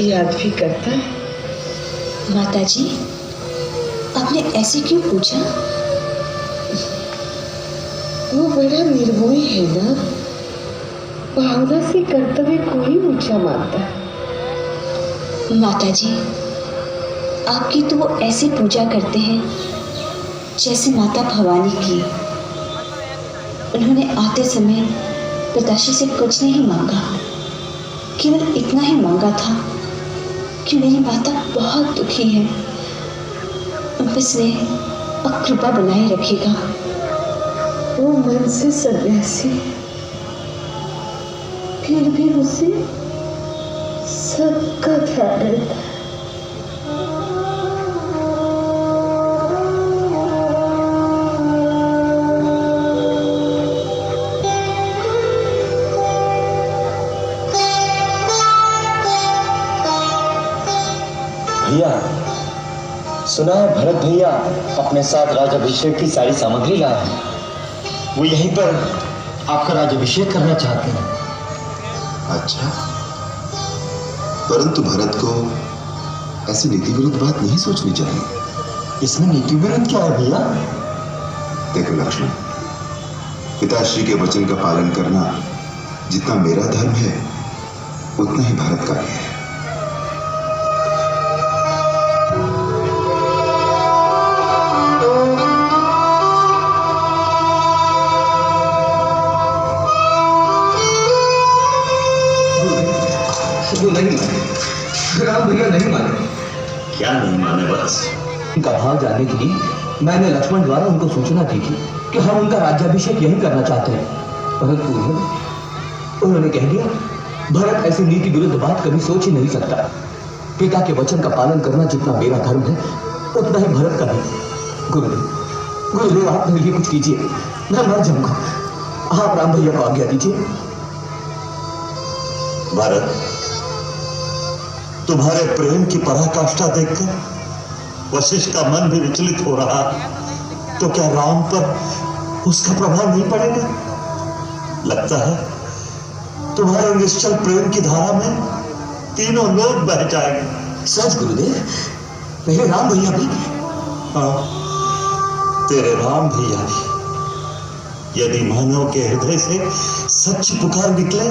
याद भी करता है। माताजी, आपने ऐसे क्यों पूछा? वो बड़ा निर्मोही है ना, भावना से कर्तव्य को ही ऊंचा मानता है। माताजी, आपकी तो वो ऐसी पूजा करते हैं जैसे माता भवानी की। उन्होंने आते समय पिताश्री से कुछ नहीं मांगा, केवल इतना ही मांगा था कि मेरी माता बहुत दुखी है, उन पर स्नेह और कृपा बनाए रखेगा। वो मन से सन्यासी, फिर भी उसे सबका ध्यान रहता है। भैया, सुना है भरत भैया अपने साथ राजाभिषेक की सारी सामग्री लाए हैं। वो यहीं पर आपका राज्याभिषेक करना चाहते हैं। अच्छा, परंतु भरत को ऐसी नीति विरुद्ध बात नहीं सोचनी चाहिए। इसमें नीति विरुद्ध क्या है भैया? देखो लक्ष्मण, पिताश्री के वचन का पालन करना जितना मेरा धर्म है उतना ही भारत का भी है। नहीं माने, राम भैया नहीं माने। क्या नहीं माने? बस उनका भाव जानने के लिए मैंने लक्ष्मण द्वारा उनको सूचना की थी कि हम उनका राज्याभिषेक यही करना चाहते हैं, परंतु उन्होंने कह दिया भरत ऐसी नीति विरुद्ध बात कभी सोच ही नहीं सकता। पिता के वचन का पालन करना जितना मेरा धर्म है उतना ही भरत का भी। गुरुदेव आप मेरे लिए कुछ कीजिए, मैं मर जाऊंगा। आप राम भैया को आज्ञा दीजिए। भरत, तुम्हारे प्रेम की पराकाष्ठा देखकर वशिष्ठ का मन भी विचलित हो रहा, तो क्या राम पर उसका प्रभाव नहीं पड़ेगा? लगता है तुम्हारे निश्चल प्रेम की धारा में तीनों लोग बह जाएंगे। सच गुरुदेव, मेरे राम भैया भी। हाँ, तेरे राम भैया भी। यदि मानव के हृदय से सच पुकार निकले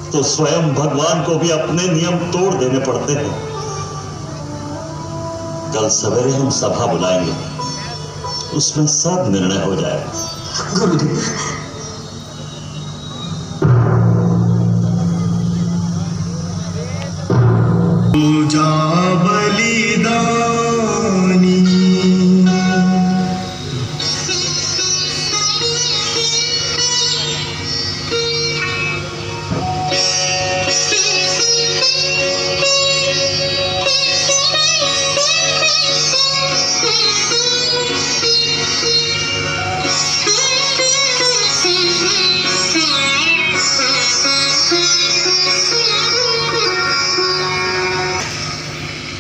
तो स्वयं भगवान को भी अपने नियम तोड़ देने पड़ते हैं। कल सवेरे हम सभा बुलाएंगे, उसमें सब निर्णय हो जाएगा। गुरुदेव, पूजा बलिदानी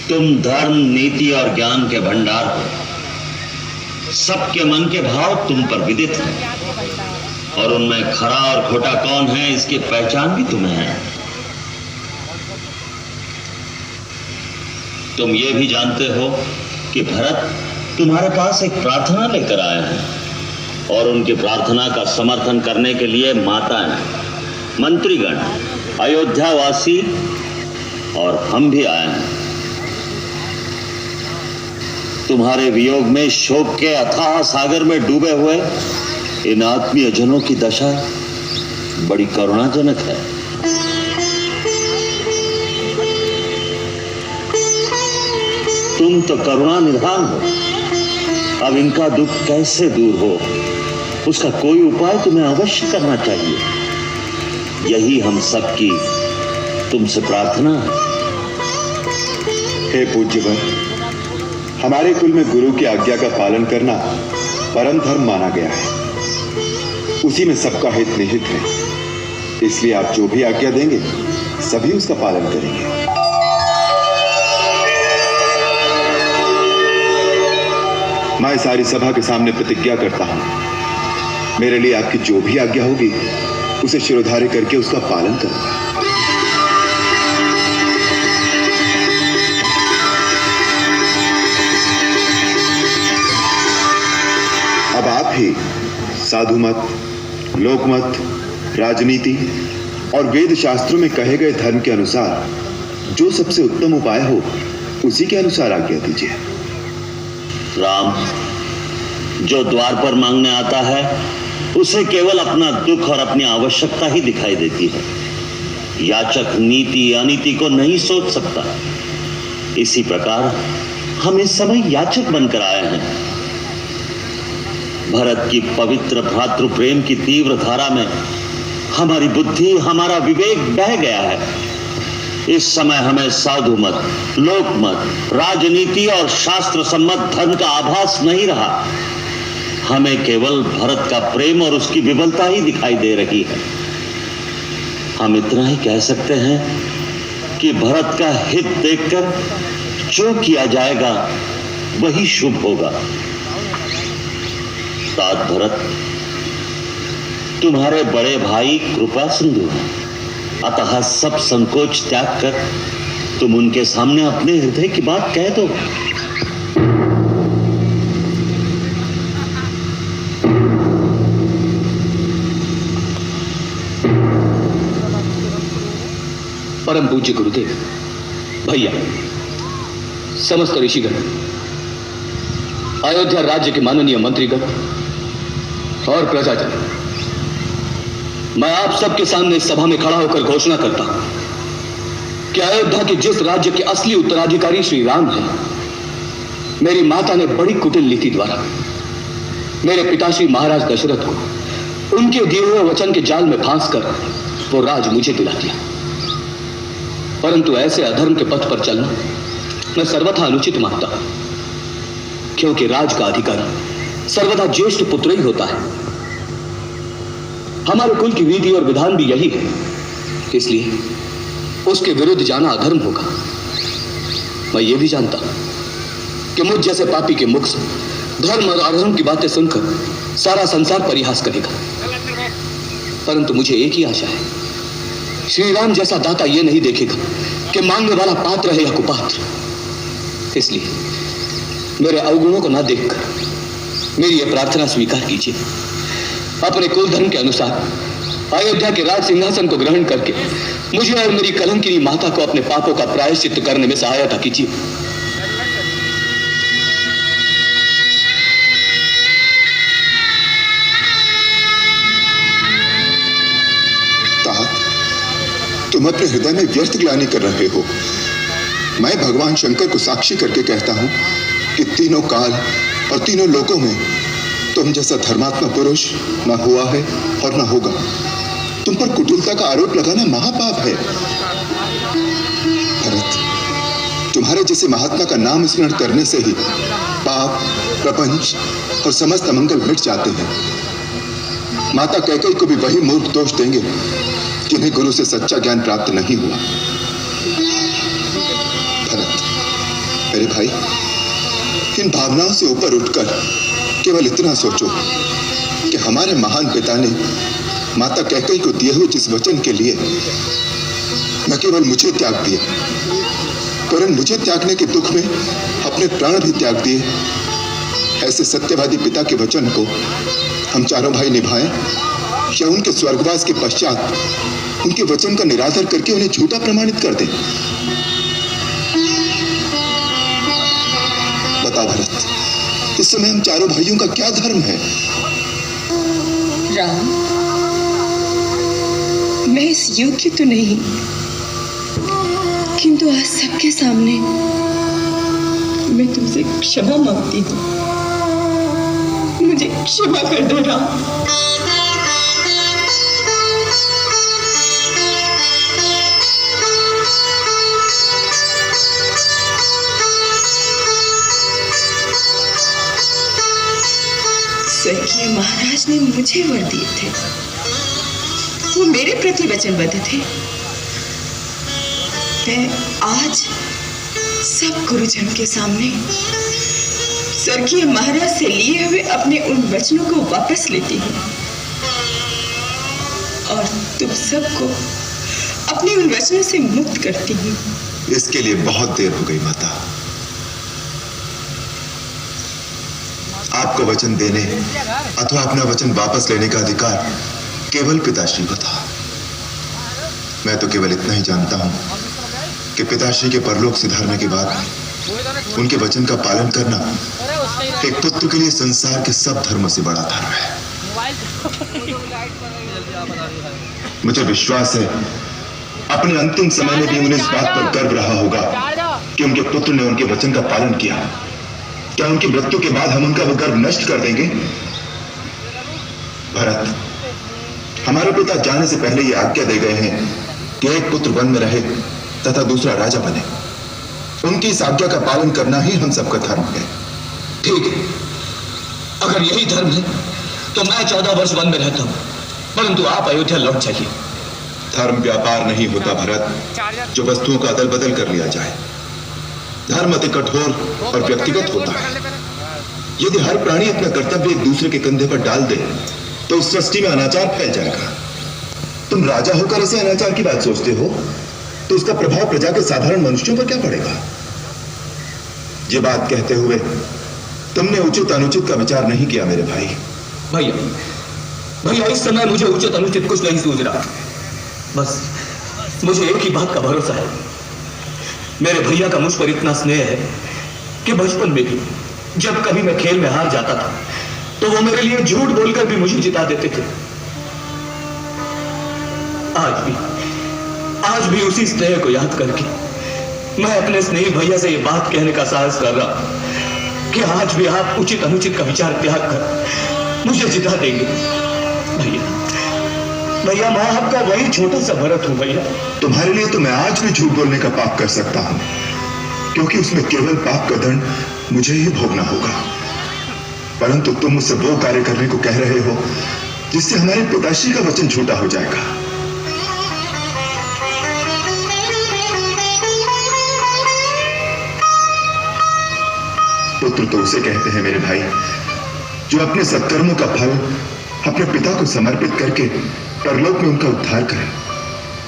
तुम धर्म, नीति और ज्ञान के भंडार हो। सबके मन के भाव तुम पर विदित हैं और उनमें खरा और खोटा कौन है इसकी पहचान भी तुम्हें है। तुम ये भी जानते हो कि भरत तुम्हारे पास एक प्रार्थना लेकर आए हैं और उनकी प्रार्थना का समर्थन करने के लिए माताएं, मंत्रीगण, अयोध्यावासी और हम भी आए हैं। तुम्हारे वियोग में शोक के अथाह सागर में डूबे हुए इन आत्मीय जनों की दशा बड़ी करुणाजनक है। तुम तो करुणा निधान हो, अब इनका दुख कैसे दूर हो उसका कोई उपाय तुम्हें अवश्य करना चाहिए। यही हम सबकी तुमसे प्रार्थना है। हे पूज्यवर, हमारे कुल में गुरु की आज्ञा का पालन करना परम धर्म माना गया है। उसी में सबका हित निहित है, इसलिए आप जो भी आज्ञा देंगे सभी उसका पालन करेंगे। मैं सारी सभा के सामने प्रतिज्ञा करता हूं, मेरे लिए आपकी जो भी आज्ञा होगी उसे शिरोधार्य करके उसका पालन करूंगा। ही साधु मत, लोकमत, राजनीति और वेद शास्त्रों में कहे गए धर्म के अनुसार जो सबसे उत्तम उपाय हो उसी के अनुसार आज्ञा दीजिए। राम, जो द्वार पर मांगने आता है उसे केवल अपना दुख और अपनी आवश्यकता ही दिखाई देती है। याचक नीति अनीति को नहीं सोच सकता। इसी प्रकार हम इस समय याचक बनकर आए हैं। भरत की पवित्र भ्रातृ प्रेम की तीव्र धारा में हमारी बुद्धि, हमारा विवेक बह गया है। इस समय हमें साधु मत, लोकमत, राजनीति और शास्त्र सम्मत धर्म का आभास नहीं रहा। हमें केवल भरत का प्रेम और उसकी विफलता ही दिखाई दे रही है। हम इतना ही कह सकते हैं कि भरत का हित देखकर जो किया जाएगा वही शुभ होगा। तात भरत, तुम्हारे बड़े भाई कृपा सिंधु हैं, अतः सब संकोच त्याग कर तुम उनके सामने अपने हृदय की बात कह दो। परम पूज्य गुरुदेव, भैया, समस्त ऋषिगण, अयोध्या राज्य के माननीय मंत्रीगण और प्रजाजन, मैं आप सबके सामने इस सभा में खड़ा होकर घोषणा करता हूं कि अयोध्या के जिस राज्य के असली उत्तराधिकारी श्री राम हैं, मेरी माता ने बड़ी कुटिल नीति द्वारा मेरे पिताश्री महाराज दशरथ को उनके दिए हुए वचन के जाल में फांस कर वो राज मुझे दिला दिया। परंतु ऐसे अधर्म के पथ पर चलना मैं सर्वथा अनुचित मानता हूं, क्योंकि राज का अधिकारी सर्वदा ज्येष्ठ पुत्र ही होता है। हमारे कुल की विधि और विधान भी यही है, इसलिए उसके विरुद्ध जाना अधर्म होगा। मैं ये भी जानता हूं कि मुझ जैसे पापी के मुख से धर्म और अधर्म की बातें सुनकर सारा संसार परिहास करेगा, परंतु मुझे एक ही आशा है, श्री राम जैसा दाता यह नहीं देखेगा कि मांगने वाला पात्र है या कुपात्र। इसलिए मेरे अवगुणों को ना देखकर मेरी यह प्रार्थना स्वीकार कीजिए। अपने कुल धर्म के अनुसार अयोध्या के राज सिंहासन को ग्रहण करके मुझे और मेरी कलंकिनी माता को अपने पापों का प्रायश्चित करने में सहायता कीजिए। तुम अपने हृदय में व्यर्थ ग्लानि कर रहे हो। मैं भगवान शंकर को साक्षी करके कहता हूं कि तीनों काल और तीनों लोकों में तुम जैसा धर्मात्मा पुरुष न हुआ है और न होगा। तुम पर कुटिलता का आरोप लगाना महापाप है। भरत, तुम्हारे जैसे महात्मा का नाम स्मरण करने से ही पाप, प्रपंच और समस्त अमंगल मिट जाते हैं। माता कैकेयी को भी वही मूर्ख दोष देंगे जिन्हें गुरु से सच्चा ज्ञान प्राप्त नहीं हुआ। भरत, मेरे भाई, इन भावनाओं से ऊपर उठकर केवल इतना सोचो कि हमारे महान पिता ने माता कैकेयी को दिए हुए जिस वचन के लिए न केवल मुझे त्याग दिया, वरन मुझे त्यागने के दुख में अपने प्राण भी त्याग दिए, ऐसे सत्यवादी पिता के वचन को हम चारों भाई निभाएं या उनके स्वर्गवास के पश्चात उनके वचन का निरादर करके उन्हें झूठा प्रमाणित कर दें? बताओ भरत, इस समय हम चारों भाइयों का क्या धर्म है? राम, मैं इस योग्य तो नहीं, किंतु आज सबके सामने मैं तुमसे क्षमा मांगती हूँ। मुझे क्षमा कर दो राम। स्वर्गीय महाराज ने मुझे वर दिए थे, वो मेरे प्रति वचनबद्ध थे। मैं आज सब गुरुजन के सामने स्वर्गीय महाराज से लिए हुए अपने उन वचनों को वापस लेती हूँ और तुम सबको अपने उन वचनों से मुक्त करती हूँ। इसके लिए बहुत देर हो गई माता। आपको वचन देने अथवा अपना वचन वापस लेने का अधिकार केवल पिताश्री को था। मैं तो केवल इतना ही जानता हूं कि पिताश्री के परलोक सिधारने के बाद उनके वचन का पालन करना एक पुत्र के लिए संसार के सब धर्मों से बड़ा धर्म है। मुझे विश्वास है अपने अंतिम समय में भी उन्हें इस बात पर गर्व रहा होगा कि उनके पुत्र ने उनके वचन का पालन किया। क्या उनकी मृत्यु के बाद हम उनका वो गर्व नष्ट कर देंगे? भरत, हमारे पिता जाने से पहले ये आज्ञा दे गए हैं कि एक पुत्र वन में रहे तथा दूसरा राजा बने। उनकी इस आज्ञा का पालन करना ही हम सबका धर्म है। ठीक है, अगर यही धर्म है तो मैं 14 वर्ष वन में रहता हूं, परंतु आप अयोध्या लौट जाइए। धर्म व्यापार नहीं होता भरत जो वस्तुओं का अदल बदल कर लिया जाए। धर्म अति कठोर और व्यक्तिगत होता है। यदि हर प्राणी अपना कर्तव्य एक दूसरे के कंधे पर डाल दे तो उस सृष्टि में अनाचार फैल जाएगा। तुम राजा होकर ऐसे अनाचार की बात सोचते हो तो उसका प्रभाव प्रजा के साधारण मनुष्यों पर क्या पड़ेगा? ये बात कहते हुए तुमने उचित अनुचित का विचार नहीं किया मेरे भाई। भैया इस समय मुझे उचित अनुचित कुछ नहीं सूझ रहा। बस मुझे एक ही बात का भरोसा है, मेरे भैया का मुझ पर इतना स्नेह है कि बचपन में भी जब कभी मैं खेल में हार जाता था तो वो मेरे लिए झूठ बोलकर भी मुझे जिता देते थे। आज भी उसी स्नेह को याद करके मैं अपने स्नेही भैया से ये बात कहने का साहस कर रहा हूं कि आज भी आप उचित अनुचित का विचार त्याग कर मुझे जिता देंगे। भैया मैं आपका वही छोटा सा भरत हूं भैया। तुम्हारे लिए तो मैं आज भी झूठ बोलने का पाप कर सकता हूं, क्योंकि उसमें केवल पाप का दंड मुझे ही भोगना होगा। परंतु तुम मुझसे वो कार्य करने को कह रहे हो जिससे हमारे पिताश्री का वचन झूठा हो जाएगा। पुत्र तो उसे कहते हैं मेरे भाई जो अपने सत्कर्मों का फल अपने पिता को समर्पित करके परलोक में उनका उद्धार करे,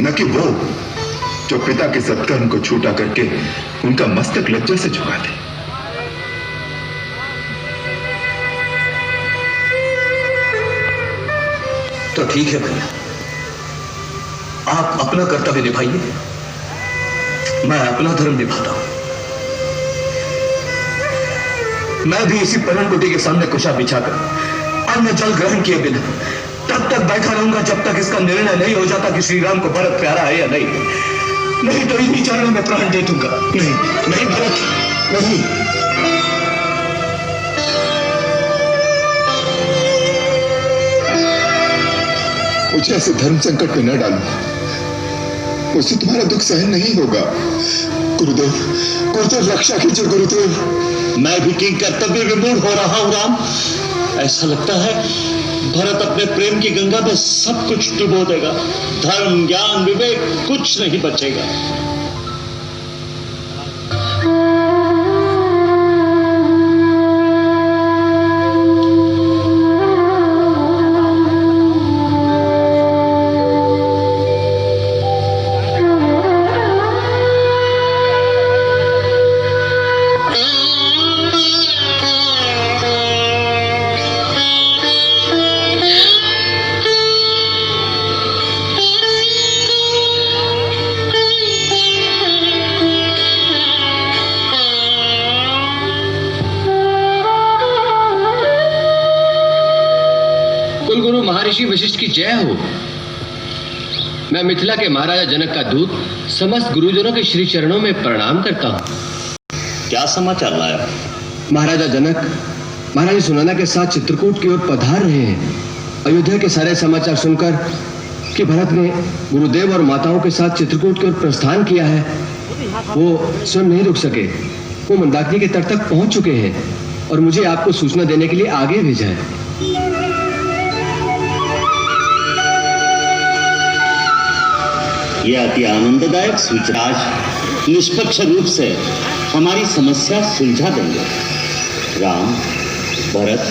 न कि वो जो पिता के सत्कर्म को छूटा करके उनका मस्तक लज्जा से झुका दे। तो ठीक है भैया, आप अपना कर्तव्य निभाइए, मैं अपना धर्म निभाता हूं। मैं भी इसी परण कुटी के सामने कुशा बिछाकर अन्न जल ग्रहण किए बिना तब तक बैठा रहूंगा जब तक इसका निर्णय नहीं हो जाता कि श्री राम को भरत प्यारा है या नहीं तो इन्हीं चरणों में प्राण दे दूंगा। नहीं भरत, नहीं। मुझे ऐसे धर्म संकट में न डालो, मुझसे तुम्हारा दुख सहन नहीं होगा। गुरुदेव रक्षा कीजिए गुरुदेव। मैं भी किंग कर्तव्य विमूढ़ हो रहा हूं राम। ऐसा लगता है भरत अपने प्रेम की गंगा में सब कुछ डुबो देगा। धर्म ज्ञान विवेक कुछ नहीं बचेगा। कुलगुरु महर्षि वशिष्ठ की जय हो। मैं मिथिला के महाराजा जनक का दूत समस्त गुरुजनों के श्री चरणों में प्रणाम करता हूँ। क्या समाचार लाया? महाराजा जनक महारानी सुनंदा के साथ चित्रकूट की ओर पधार रहे हैं। अयोध्या के सारे समाचार सुनकर कि भरत ने गुरुदेव और माताओं के साथ चित्रकूट की ओर प्रस्थान किया है, वो स्वयं नहीं रुक सके। वो मंदाकिनी के तट तक पहुंच चुके हैं और मुझे आपको सूचना देने के लिए आगे भेजा है। यह अति आनंददायक सूचना आज निष्पक्ष रूप से हमारी समस्या सुलझा देंगे। राम, भरत,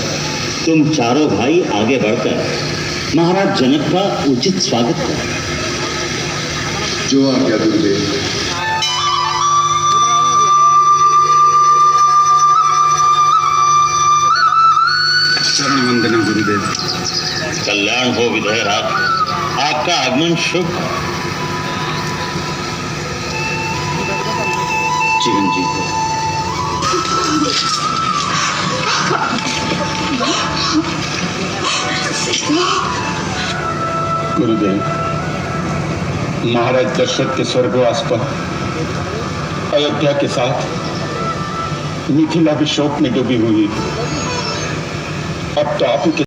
तुम चारों भाई आगे बढ़कर महाराज जनक का उचित स्वागत करें। जो आज्ञा गुरुदेव। गुरुदेव। कल्याण हो विधेयराज, आपका आगमन शुभ। चिरंजीव हो। गुरुदेव, महाराज दशरथ के स्वर्गवास पर अयोध्या के साथ मिथिला भी शोक में डूबी हुई। अब तो आप ही के